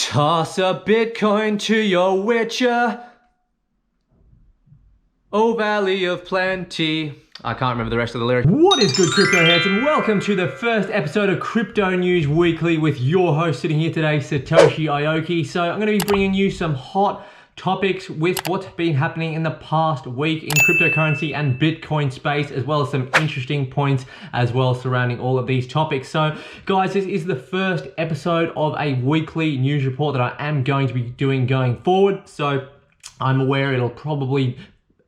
Toss a Bitcoin to your witcher, O Valley of Plenty. I can't remember the rest of the lyrics. What is good, crypto heads, and welcome to the first episode of Crypto News Weekly with your host sitting here today, Satoshi Aoki. So I'm going to be bringing you some hot topics with what's been happening in the past week in cryptocurrency and Bitcoin space, as well as some interesting points as well surrounding all of these topics. So guys, this is the first episode of a weekly news report that I am going to be doing going forward. So I'm aware it'll probably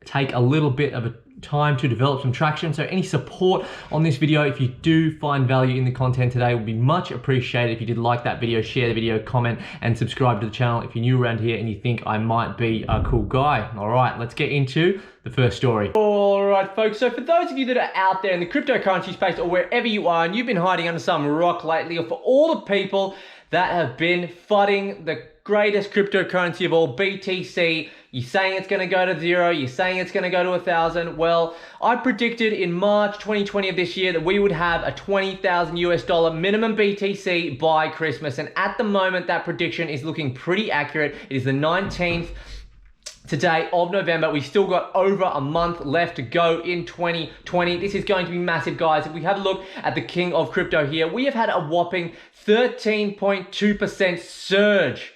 take a little bit of a time to develop some traction. So any support on this video, if you do find value in the content today, would be much appreciated. If you did like that video, share the video, comment, and subscribe to the channel if you're new around here and you think I might be a cool guy. All right, let's get into the first story. All right, folks. So for those of you that are out there in the cryptocurrency space or wherever you are and you've been hiding under some rock lately, or for all the people that have been flooding the greatest cryptocurrency of all, BTC, you're saying it's going to go to 0, you're saying it's going to go to 1,000. Well, I predicted in March 2020 of this year that we would have a 20,000 US dollar minimum BTC by Christmas. And at the moment, that prediction is looking pretty accurate. It is the 19th today of November. We still got over a month left to go in 2020. This is going to be massive, guys. If we have a look at the king of crypto here, we have had a whopping 13.2% surge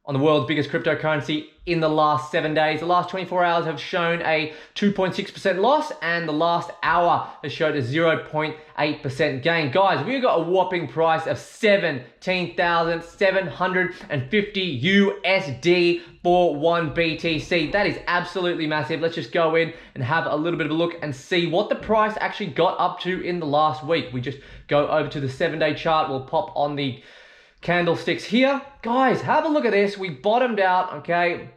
on the world's biggest cryptocurrency in the last 7 days. The last 24 hours have shown a 2.6% loss, and the last hour has showed a 0.8% gain. Guys, we got a whopping price of 17,750 USD for one BTC. That is absolutely massive. Let's just go in and have a little bit of a look and see what the price actually got up to in the last week. We just go over to the 7-day chart. We'll pop on the candlesticks here. Guys, have a look at this. We bottomed out, okay?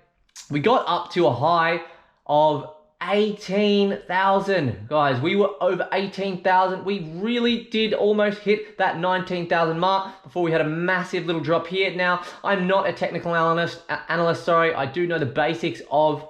We got up to a high of 18,000. Guys, we were over 18,000. We really did almost hit that 19,000 mark before we had a massive little drop here. Now, I'm not a technical analyst, I do know the basics of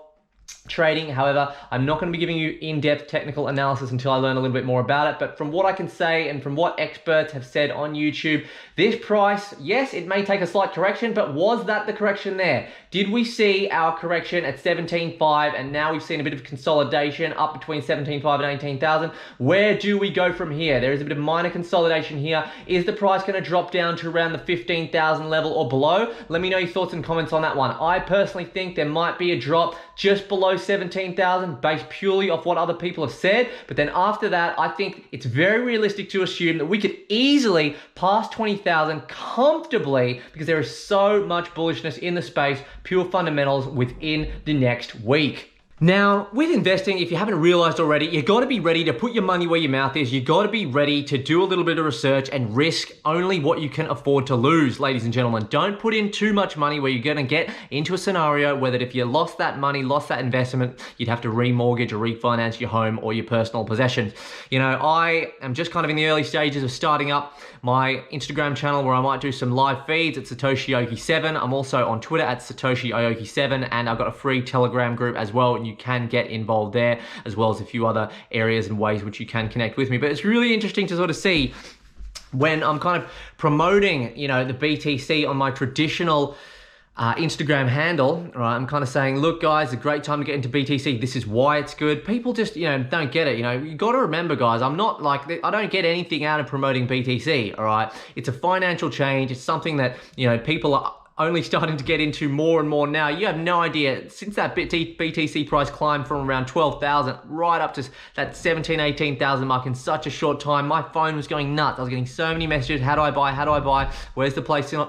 trading. However, I'm not going to be giving you in-depth technical analysis until I learn a little bit more about it. But from what I can say and from what experts have said on YouTube, this price, yes, it may take a slight correction, but was that the correction there? Did we see our correction at 17.5 and now we've seen a bit of consolidation up between 17.5 and 18,000? Where do we go from here? There is a bit of minor consolidation here. Is the price going to drop down to around the 15,000 level or below? Let me know your thoughts and comments on that one. I personally think there might be a drop just below 17,000 based purely off what other people have said. But then after that, I think it's very realistic to assume that we could easily pass 20,000 comfortably because there is so much bullishness in the space, pure fundamentals within the next week. Now, with investing, if you haven't realized already, you got to be ready to put your money where your mouth is. You got to be ready to do a little bit of research and risk only what you can afford to lose, ladies and gentlemen. Don't put in too much money where you're going to get into a scenario where that if you lost that money, lost that investment, you'd have to remortgage or refinance your home or your personal possessions. You know, I am just kind of in the early stages of starting up my Instagram channel where I might do some live feeds at Satoshi Aoki 7. I'm also on Twitter at Satoshi Aoki 7, and I've got a free Telegram group as well. You can get involved there, as well as a few other areas and ways which you can connect with me. But it's really interesting to sort of see when I'm kind of promoting, you know, the BTC on my traditional Instagram handle, right? I'm kind of saying, look guys, a great time to get into BTC. This is why it's good. People just, you know, don't get it. You know, you got to remember, guys, I'm not like, I don't get anything out of promoting BTC, all right? It's a financial change. It's something that, you know, people are only starting to get into more and more now. You have no idea, since that BTC price climbed from around 12,000 right up to that 17, 18,000 mark in such a short time, my phone was going nuts. I was getting so many messages. How do I buy? How do I buy? Where's the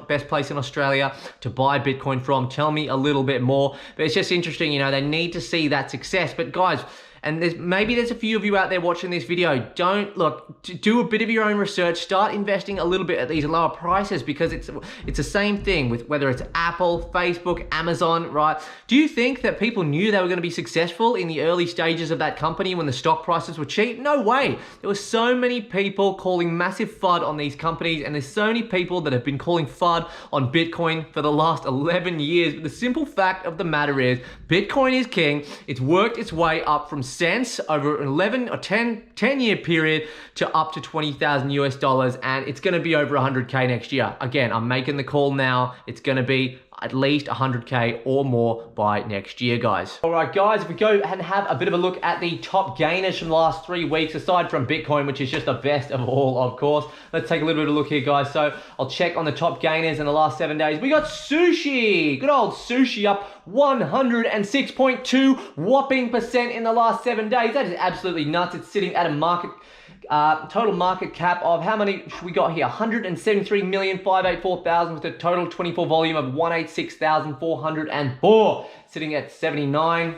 best place in Australia to buy Bitcoin from? Tell me a little bit more. But it's just interesting, you know, they need to see that success. But guys, and maybe there's a few of you out there watching this video, do a bit of your own research, start investing a little bit at these lower prices, because it's the same thing with whether it's Apple, Facebook, Amazon, right? Do you think that people knew they were going to be successful in the early stages of that company when the stock prices were cheap? No way. There were so many people calling massive FUD on these companies, and there's so many people that have been calling FUD on Bitcoin for the last 11 years. But the simple fact of the matter is, Bitcoin is king. It's worked its way up from cents over an 11 or 10 year period to up to 20,000 US dollars, and it's going to be over 100K next year. Again, I'm making the call now. It's going to be at least 100K or more by next year, guys. All right, guys, if we go and have a bit of a look at the top gainers from the last 3 weeks, aside from Bitcoin, which is just the best of all, of course, let's take a little bit of a look here, guys. So I'll check on the top gainers in the last 7 days. We got Sushi, good old Sushi, up 106.2 whopping percent in the last 7 days. That is absolutely nuts. It's sitting at a total market cap of how many we got here? 173,584,000 with a total 24 volume of 186,404, sitting at 79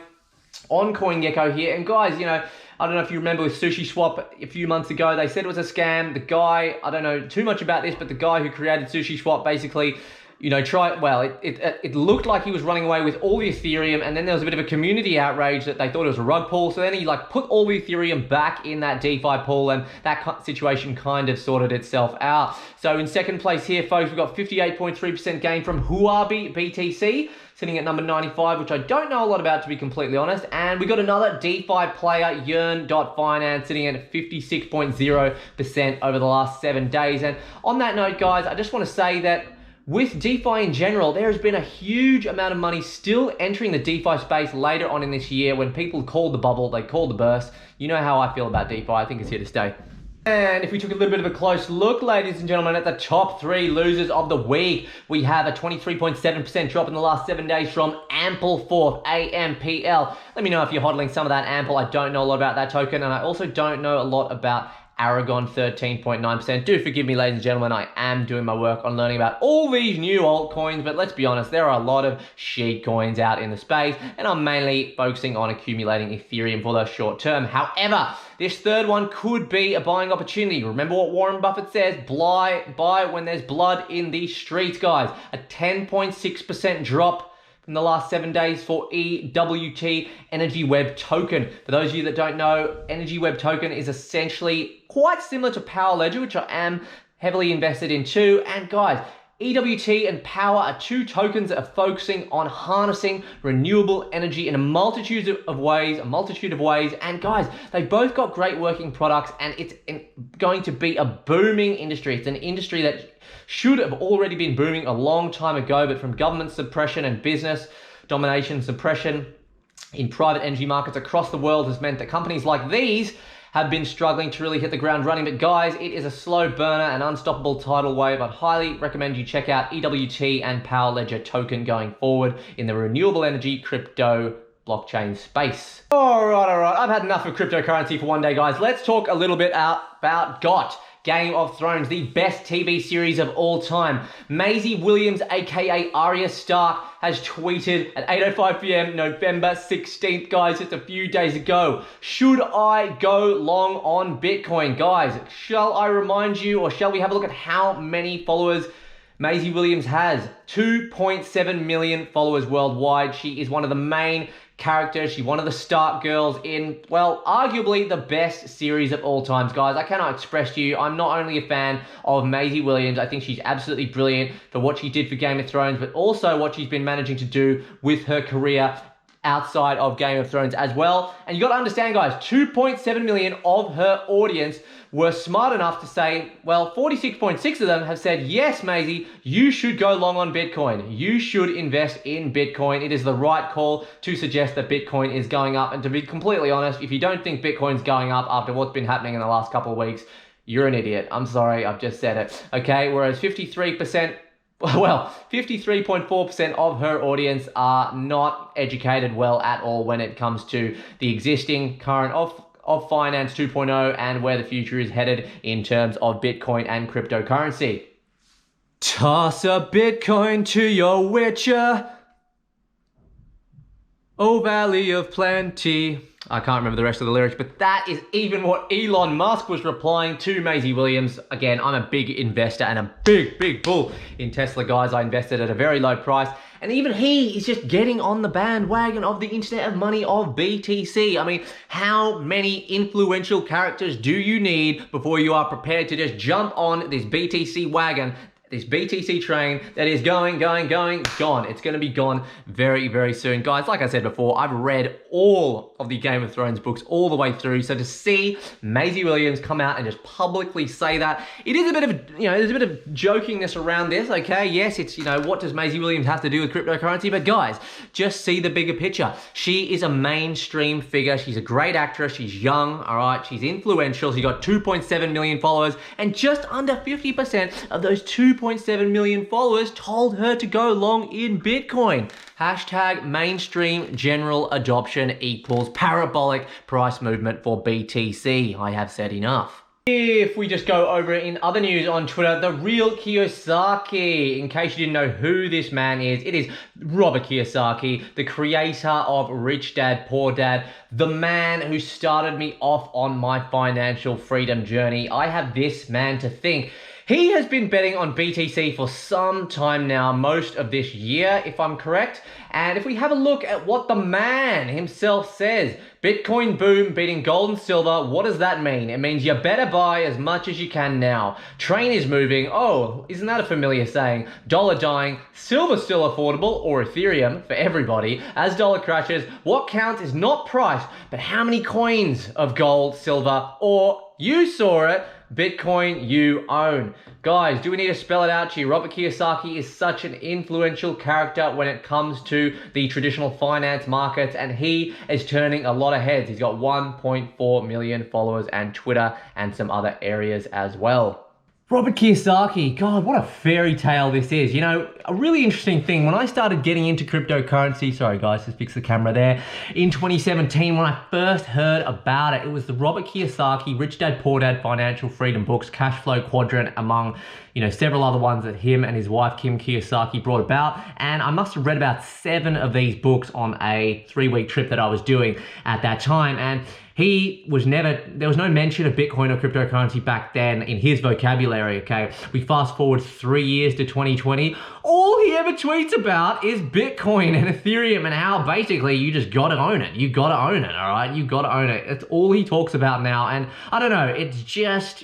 on CoinGecko here. And guys, you know, I don't know if you remember with Sushi Swap a few months ago, they said it was a scam. The guy, I don't know too much about this, but the guy who created Sushi Swap basically, you know, it looked like he was running away with all the Ethereum, and then there was a bit of a community outrage that they thought it was a rug pull. So then he like put all the Ethereum back in that DeFi pool, and that situation kind of sorted itself out. So in second place here, folks, we've got 58.3% gain from Huobi BTC, sitting at number 95, which I don't know a lot about, to be completely honest. And we got another DeFi player, Yearn.finance, sitting at 56.0% over the last 7 days. And on that note, guys, I just want to say that with DeFi in general, there has been a huge amount of money still entering the DeFi space later on in this year. When people called the bubble, they called the burst. You know how I feel about DeFi. I think it's here to stay. And if we took a little bit of a close look, ladies and gentlemen, at the top 3 losers of the week, we have a 23.7% drop in the last 7 days from Ampleforth, AMPL. Let me know if you're hodling some of that Ample. I don't know a lot about that token, and I also don't know a lot about Aragon, 13.9%. Do forgive me, ladies and gentlemen, I am doing my work on learning about all these new altcoins, but let's be honest, there are a lot of shit coins out in the space, and I'm mainly focusing on accumulating Ethereum for the short term. However, this third one could be a buying opportunity. Remember what Warren Buffett says, buy when there's blood in the streets, guys. A 10.6% drop in the last 7 days for EWT Energy Web Token. For those of you that don't know, Energy Web Token is essentially quite similar to Power Ledger, which I am heavily invested in too. And guys, EWT and Power are 2 tokens that are focusing on harnessing renewable energy in a multitude of ways. And guys, they both got great working products, and it's going to be a booming industry. It's an industry that should have already been booming a long time ago, but from government suppression and business domination suppression in private energy markets across the world has meant that companies like these have been struggling to really hit the ground running. But guys, it is a slow burner, an unstoppable tidal wave. I'd highly recommend you check out EWT and Power Ledger Token going forward in the renewable energy crypto blockchain space. All right. I've had enough of cryptocurrency for one day, guys. Let's talk a little bit about Game of Thrones, the best TV series of all time. Maisie Williams, aka Arya Stark, has tweeted at 8:05 p.m. November 16th, guys, just a few days ago. Should I go long on Bitcoin? Guys, shall I remind you, or shall we have a look at how many followers Maisie Williams has? 2.7 million followers worldwide. She is one of the main characters. She's one of the Stark girls in, well, arguably the best series of all times, guys. I cannot express to you, I'm not only a fan of Maisie Williams, I think she's absolutely brilliant for what she did for Game of Thrones, but also what she's been managing to do with her career outside of Game of Thrones as well. And you got to understand, guys, 2.7 million of her audience were smart enough to say, well, 46.6 of them have said, yes, Maisie, you should go long on Bitcoin. You should invest in Bitcoin. It is the right call to suggest that Bitcoin is going up. And to be completely honest, if you don't think Bitcoin's going up after what's been happening in the last couple of weeks, you're an idiot. I'm sorry, I've just said it. Okay, whereas 53.4% of her audience are not educated well at all when it comes to the existing current of finance 2.0 and where the future is headed in terms of Bitcoin and cryptocurrency. Toss a Bitcoin to your witcher, oh valley of plenty. I can't remember the rest of the lyrics, but that is even what Elon Musk was replying to Maisie Williams. Again, I'm a big investor and a big bull in Tesla, guys. I invested at a very low price. And even he is just getting on the bandwagon of the Internet of Money of BTC. I mean, how many influential characters do you need before you are prepared to just jump on this BTC wagon this BTC train that is gone. It's going to be gone very, very soon. Guys, like I said before, I've read all of the Game of Thrones books all the way through. So to see Maisie Williams come out and just publicly say that, it is a bit of, there's a bit of jokingness around this, okay? Yes, it's, what does Maisie Williams have to do with cryptocurrency? But guys, just see the bigger picture. She is a mainstream figure. She's a great actress. She's young, all right? She's influential. She got 2.7 million followers, and just under 50% of those 2.7 million followers told her to go long in Bitcoin. Hashtag mainstream general adoption equals parabolic price movement for BTC. I have said enough. If we just go over in other news on Twitter, the real Kiyosaki. In case you didn't know who this man is, it is Robert Kiyosaki, the creator of Rich Dad, Poor Dad, the man who started me off on my financial freedom journey. I have this man to thank. He has been betting on BTC for some time now, most of this year, if I'm correct. And if we have a look at what the man himself says, Bitcoin boom beating gold and silver, what does that mean? It means you better buy as much as you can now. Train is moving. Oh, isn't that a familiar saying? Dollar dying, silver still affordable, or Ethereum for everybody. As dollar crashes, what counts is not price, but how many coins of gold, silver, or, you saw it, Bitcoin you own. Guys, do we need to spell it out to you? Robert Kiyosaki is such an influential character when it comes to the traditional finance markets, and he is turning a lot of heads. He's got 1.4 million followers and Twitter and some other areas as well. Robert Kiyosaki, God, what a fairy tale this is. A really interesting thing, when I started getting into cryptocurrency, sorry guys, just fix the camera there, in 2017, when I first heard about it, it was the Robert Kiyosaki, Rich Dad, Poor Dad financial freedom books, Cash Flow Quadrant, among several other ones that him and his wife, Kim Kiyosaki, brought about. And I must have read about 7 of these books on a 3-week trip that I was doing at that time. And there was no mention of Bitcoin or cryptocurrency back then in his vocabulary, okay? We fast forward 3 years to 2020. All he ever tweets about is Bitcoin and Ethereum and how basically you just gotta own it. You gotta own it, all right? You gotta own it. It's all he talks about now. And I don't know, it's just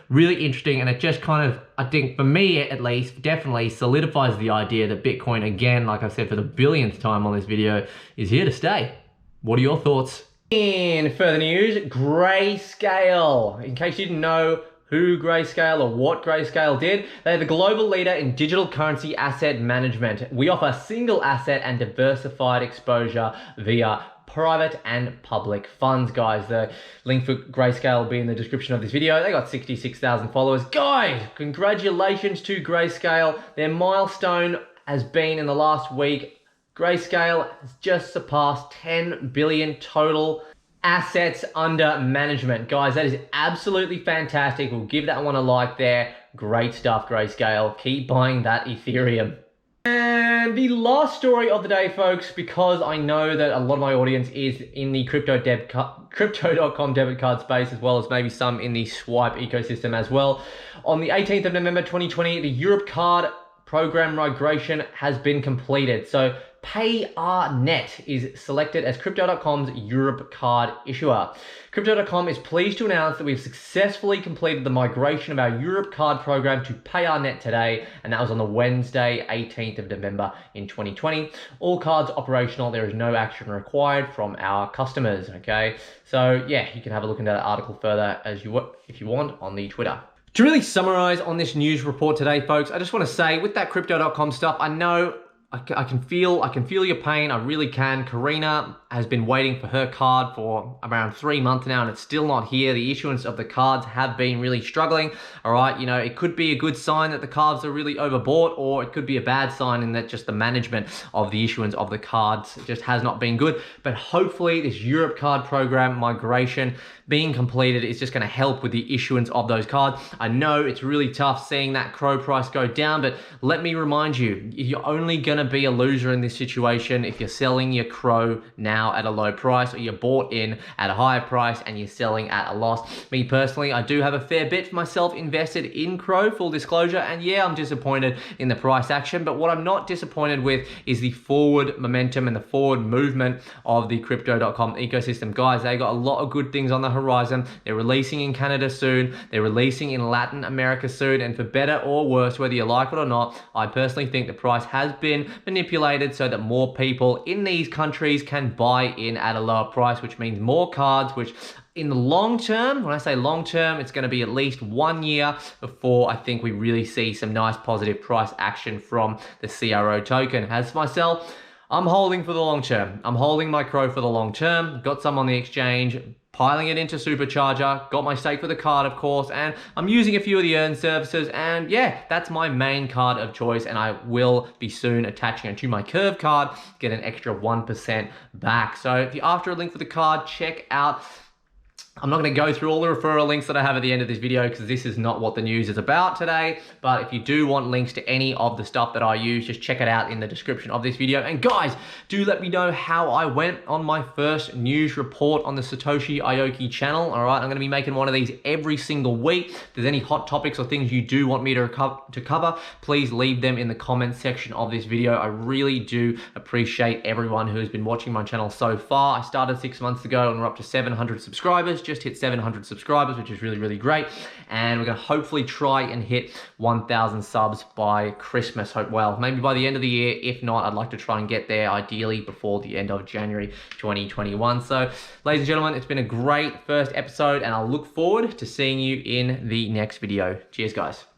really interesting. And it just kind of, I think for me at least, definitely solidifies the idea that Bitcoin, again, like I've said for the billionth time on this video, is here to stay. What are your thoughts? In further news, Grayscale. In case you didn't know who Grayscale or what Grayscale did, they're the global leader in digital currency asset management. We offer single asset and diversified exposure via private and public funds, guys. The link for Grayscale will be in the description of this video. They got 66,000 followers. Guys, congratulations to Grayscale. Their milestone has been in the last week. Grayscale has just surpassed 10 billion total assets under management. Guys, that is absolutely fantastic. We'll give that one a like there. Great stuff, Grayscale. Keep buying that Ethereum. And the last story of the day, folks, because I know that a lot of my audience is in the crypto.com debit card space, as well as maybe some in the Swipe ecosystem as well. On the 18th of November 2020, the Europe card program migration has been completed. So PayRnet is selected as Crypto.com's Europe card issuer. Crypto.com is pleased to announce that we've successfully completed the migration of our Europe card program to PayRnet today, and that was on the Wednesday, 18th of November in 2020. All cards operational. There is no action required from our customers, okay? So yeah, you can have a look into that article further if you want on the Twitter. To really summarize on this news report today, folks, I just want to say with that Crypto.com stuff, I know I can feel your pain. I really can. Karina has been waiting for her card for around 3 months now, and it's still not here. The issuance of the cards have been really struggling. All right, it could be a good sign that the cards are really overbought, or it could be a bad sign in that just the management of the issuance of the cards just has not been good. But hopefully this Europe card program migration being completed is just going to help with the issuance of those cards. I know it's really tough seeing that Crow price go down, but let me remind you, you're only going to be a loser in this situation if you're selling your Crow now. now at a low price, or you're bought in at a higher price and you're selling at a loss. Me personally, I do have a fair bit for myself invested in Crow, full disclosure, and yeah, I'm disappointed in the price action, but what I'm not disappointed with is the forward momentum and the forward movement of the crypto.com ecosystem. Guys, they got a lot of good things on the horizon. They're releasing in Canada soon, they're releasing in Latin America soon, and for better or worse, whether you like it or not, I personally think the price has been manipulated so that more people in these countries can buy in at a lower price, which means more cards, which in the long term, when I say long term, it's going to be at least 1 year before I think we really see some nice positive price action from the CRO token. As for myself, I'm holding for the long term. I'm holding my Crow for the long term. Got some on the exchange, piling it into Supercharger, got my stake for the card, of course, and I'm using a few of the earn services, and yeah, that's my main card of choice, and I will be soon attaching it to my Curve card, get an extra 1% back. So if you're after a link for the card, check out. I'm not going to go through all the referral links that I have at the end of this video because this is not what the news is about today. But if you do want links to any of the stuff that I use, just check it out in the description of this video. And guys, do let me know how I went on my first news report on the Satoshi Aoki channel. All right, I'm going to be making one of these every single week. If there's any hot topics or things you do want me to cover, please leave them in the comments section of this video. I really do appreciate everyone who has been watching my channel so far. I started 6 months ago and we're up to 700 subscribers. Just hit 700 subscribers, which is really, really great. And we're going to hopefully try and hit 1,000 subs by Christmas. Well, maybe by the end of the year. If not, I'd like to try and get there ideally before the end of January 2021. So, ladies and gentlemen, it's been a great first episode, and I'll look forward to seeing you in the next video. Cheers, guys.